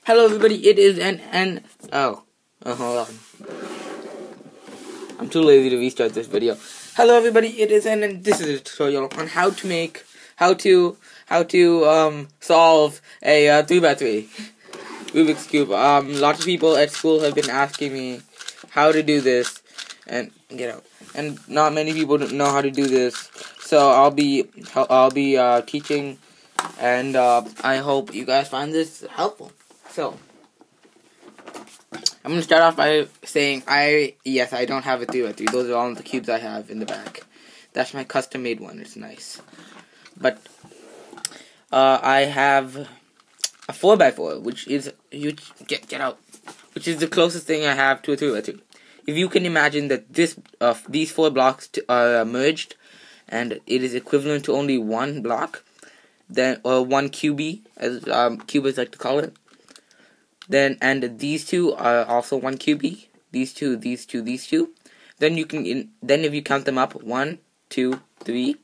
Hello everybody, it is hold on. I'm too lazy to restart this video. Hello everybody, it is and this is a tutorial on how to solve a 3x3 Rubik's Cube. Lots of people at school have been asking me how to do this, and not many people know how to do this. So I'll be teaching, and I hope you guys find this helpful. So, I'm going to start off by saying I don't have a 3x3. Those are all the cubes I have in the back. That's my custom made one. It's nice. But, I have a 4x4, which is, get out, which is the closest thing I have to a 3x3. If you can imagine that these 4 blocks are merged, and it is equivalent to only one block, then, or one QB, as cubers like to call it, then, and these two are also one QB. These two. Then you can, then if you count them up, 1, 2, 3,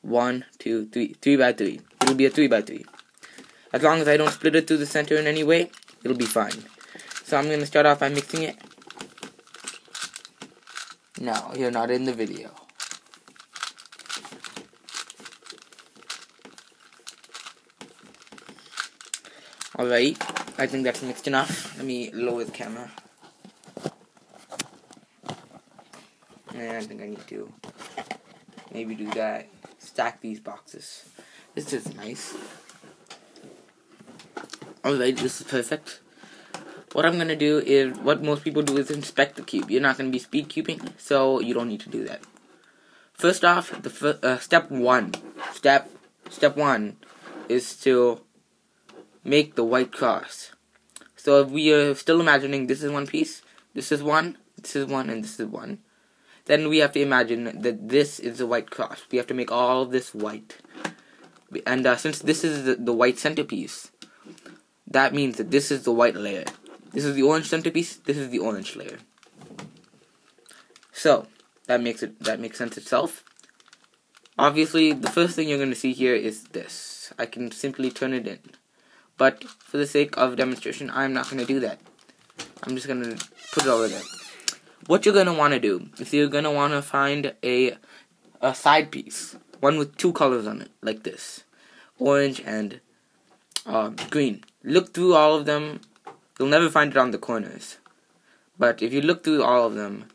1, 2, 3, 3x3. It'll be a 3x3. As long as I don't split it through the center in any way, it'll be fine. So I'm gonna start off by mixing it. No, you're not in the video. Alright, I think that's mixed enough. Let me lower the camera. And I think I need to maybe do that. Stack these boxes. This is nice. Alright, this is perfect. What I'm gonna do is, what most people do is inspect the cube. You're not gonna be speed cubing, so you don't need to do that. First off, step one is to make the white cross. So if we are still imagining this is one piece, this is one, and this is one, then we have to imagine that this is the white cross. We have to make all of this white. And since this is the white centerpiece, that means that this is the white layer. This is the orange centerpiece, this is the orange layer. So, that makes sense itself. Obviously, the first thing you're going to see here is this. I can simply turn it in. But for the sake of demonstration, I'm not going to do that. I'm just going to put it over there. What you're going to want to do is you're going to want to find a side piece. One with 2 colors on it, like this. Orange and green. Look through all of them. You'll never find it on the corners. But if you look through all of them,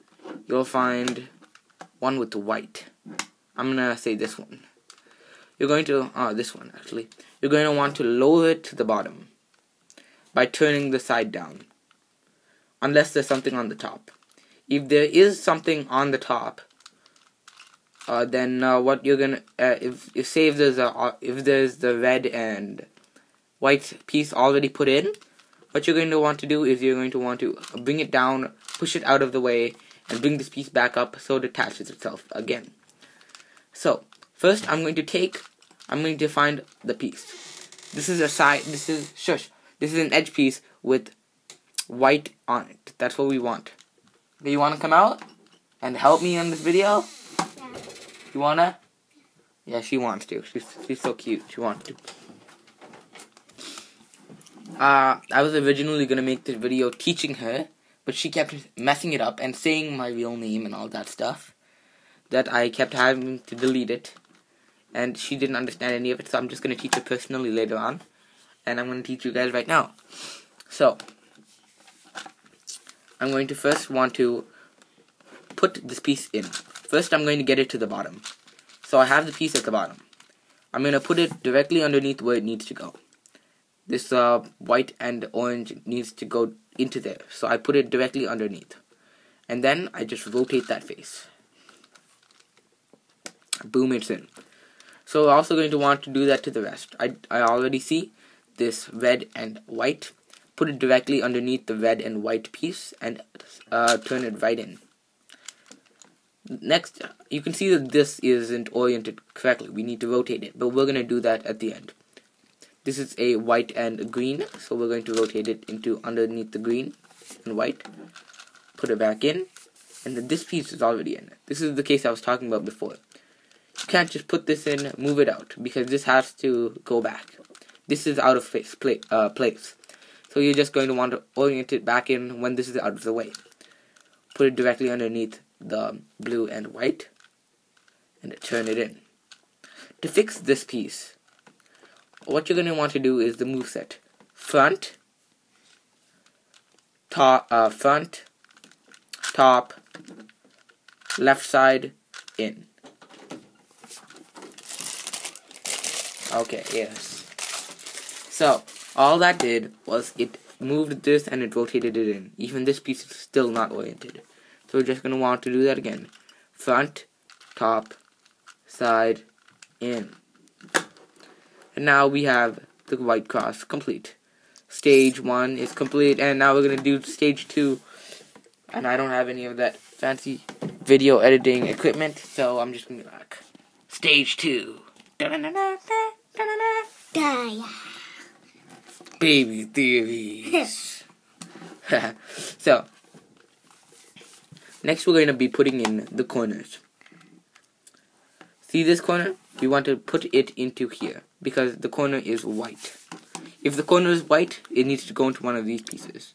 you'll find one with the white. I'm going to say this one. You're going to, this one actually. You're going to want to lower it to the bottom by turning the side down. Unless there's something on the top. If there is something on the top, then what you're gonna, if there's the red and white piece already put in, what you're going to want to do is you're going to want to bring it down, push it out of the way, and bring this piece back up so it attaches itself again. So, first I'm going to find the piece. This is an edge piece with white on it. That's what we want. Do you want to come out and help me in this video? Yeah. You wanna? Yeah, she wants to. She's so cute. She wants to. I was originally gonna make this video teaching her, but she kept messing it up and saying my real name and all that stuff, that I kept having to delete it. And she didn't understand any of it, so I'm just going to teach her personally later on. And I'm going to teach you guys right now. So, I'm going to first want to put this piece in. First, I'm going to get it to the bottom. So, I have the piece at the bottom. I'm going to put it directly underneath where it needs to go. This white and orange needs to go into there. So, I put it directly underneath. And then, I just rotate that face. Boom, it's in. So we're also going to want to do that to the rest. I already see this red and white. Put it directly underneath the red and white piece and turn it right in. Next, you can see that this isn't oriented correctly. We need to rotate it, but we're going to do that at the end. This is a white and green, so we're going to rotate it into underneath the green and white. Put it back in, and then this piece is already in. This is the case I was talking about before. You can't just put this in, move it out, because this has to go back. This is out of place. So you're just going to want to orient it back in when this is out of the way. Put it directly underneath the blue and white and turn it in. To fix this piece, what you're going to want to do is the moveset. Front, top, left side, in. Okay, yes. So, all that did was it moved this and it rotated it in. Even this piece is still not oriented. So we're just going to want to do that again. Front, top, side, in. And now we have the white cross complete. Stage 1 is complete, and now we're going to do stage 2. And I don't have any of that fancy video editing equipment, so I'm just going to be like, stage 2. Baby theories. So, next we're going to be putting in the corners. See this corner? We want to put it into here, because the corner is white. If the corner is white, it needs to go into one of these pieces.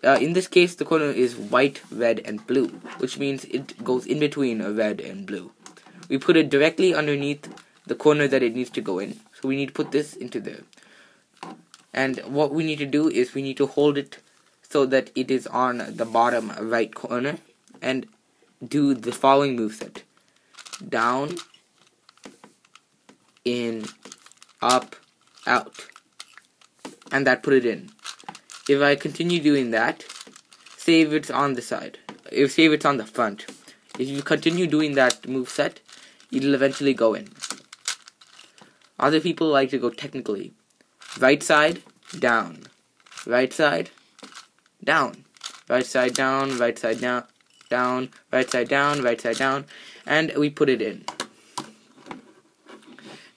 In this case, the corner is white, red, and blue, which means it goes in between a red and blue. We put it directly underneath the corner that it needs to go in. So we need to put this into there. And what we need to do is we need to hold it so that it is on the bottom right corner and do the following moveset. Down, in, up, out. And that put it in. If I continue doing that, say if it's on the side, say if it's on the front, if you continue doing that moveset, it'll eventually go in. Other people like to go technically. Right side, down. Right side, down. Right side down, right side down, down, right side down, right side down, and we put it in.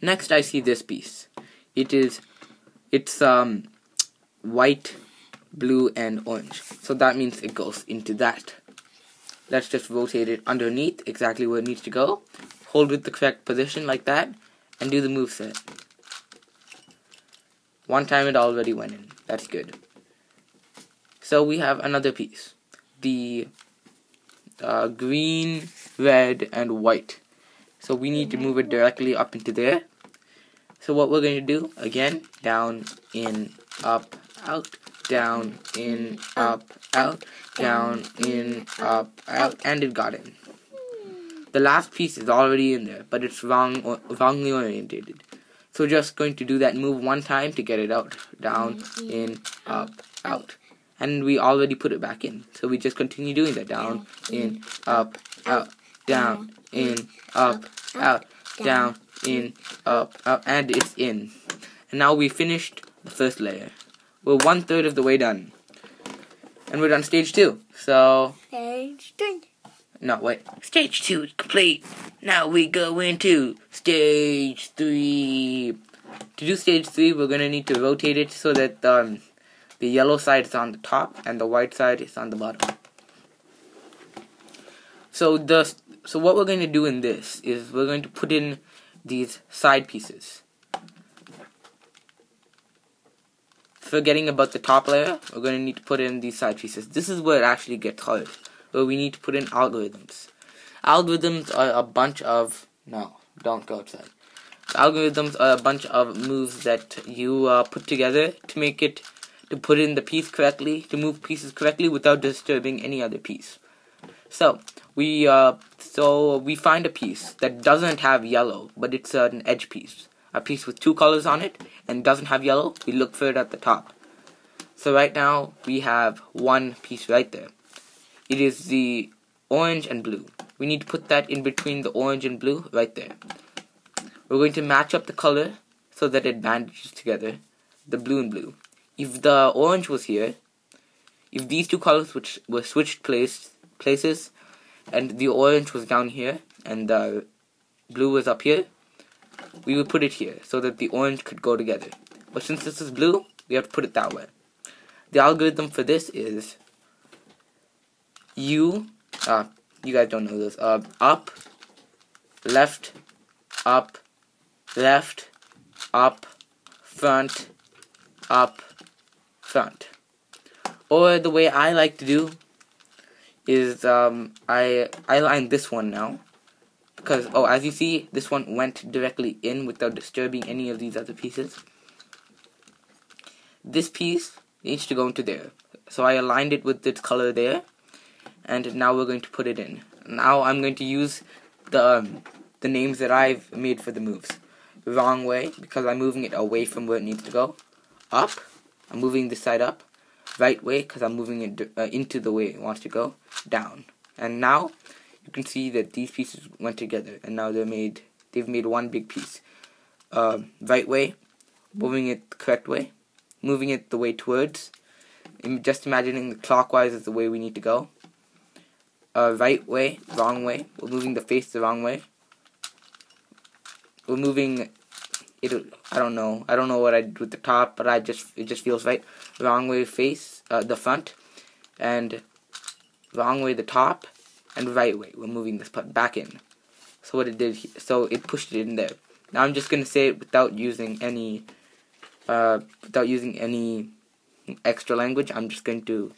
Next I see this piece. It's white, blue, and orange. So that means it goes into that. Let's just rotate it underneath exactly where it needs to go. Hold it the correct position like that, and do the moveset. One time it already went in. That's good. So we have another piece. The green, red, and white. So we need to move it directly up into there. So what we're going to do, again, down, in, up, out, down, in, up, out, down, in, up, out, and it got in. The last piece is already in there, but it's wrongly orientated. So we're just going to do that move one time to get it out. Down, in, up, out. And we already put it back in. So we just continue doing that. Down, in, up, out, down, in, up, out, down, in, up, out, and it's in. And now we finished the first layer. We're 1/3 of the way done. And we're done stage 2. So... Stage 3. No, wait. Stage 2 is complete. Now we go into stage 3. To do stage 3, we're going to need to rotate it so that the yellow side is on the top and the white side is on the bottom. So what we're going to do in this is we're going to put in these side pieces. Forgetting about the top layer, we're going to need to put in these side pieces. This is where it actually gets hard, where we need to put in algorithms. Algorithms are a bunch of... No, don't go outside. Algorithms are a bunch of moves that you put together to make it, to put in the piece correctly, to move pieces correctly without disturbing any other piece. So we find a piece that doesn't have yellow, but it's an edge piece. A piece with 2 colors on it and doesn't have yellow. We look for it at the top. So right now we have one piece right there. It is the orange and blue. We need to put that in between the orange and blue right there. We're going to match up the color so that it bandages together, the blue and blue. If the orange was here, if these 2 colors were switched places, and the orange was down here and the blue was up here, we would put it here so that the orange could go together. But since this is blue, we have to put it that way. The algorithm for this is you guys don't know this, up, left, up, left, up, front, front. Or the way I like to do is I line this one now. Because, as you see, this one went directly in without disturbing any of these other pieces. This piece needs to go into there. So I aligned it with this color there. And now we're going to put it in. Now I'm going to use the names that I've made for the moves. Wrong way, because I'm moving it away from where it needs to go. Up, I'm moving this side up. Right way, because I'm moving it into the way it wants to go. Down. And now you can see that these pieces went together, and now they've made one big piece. Right way, moving it the correct way, moving it the way towards. Just imagining the clockwise is the way we need to go. Right way, wrong way. We're moving the face the wrong way. We're moving it. I don't know what I did with the top, but it just feels right. Wrong way face, the front, and wrong way the top, and right way. We're moving this part back in. So what it did, so it pushed it in there. Now I'm just gonna say it without using any extra language. I'm just going to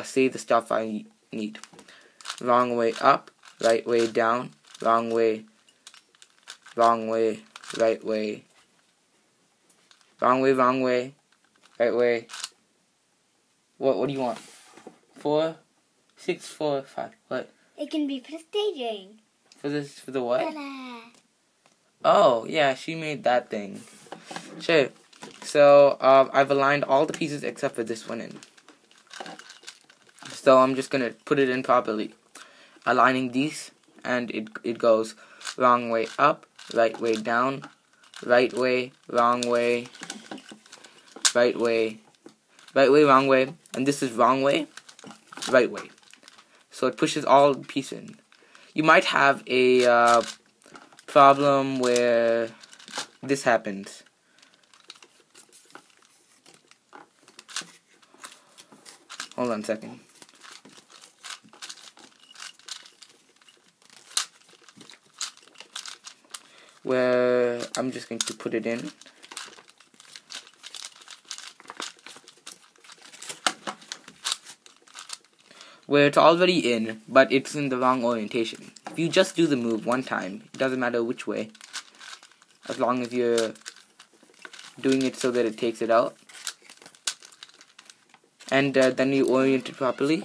say the stuff I need. Wrong way up, right way down, wrong way, right way, wrong way, right way. What do you want? 4, 6, 4, 5. What? It can be for staging. For the what? Ta-da. Oh, yeah, she made that thing. Sure. So, I've aligned all the pieces except for this one in. So, I'm just going to put it in properly. Aligning these, and it goes wrong way up, right way down, right way, wrong way, right way, wrong way, and this is wrong way, right way. So it pushes all the pieces in. You might have a problem where this happens. Hold on a second. Where I'm just going to put it in. Where it's already in, but it's in the wrong orientation. If you just do the move one time, it doesn't matter which way, as long as you're doing it so that it takes it out. And then you orient it properly.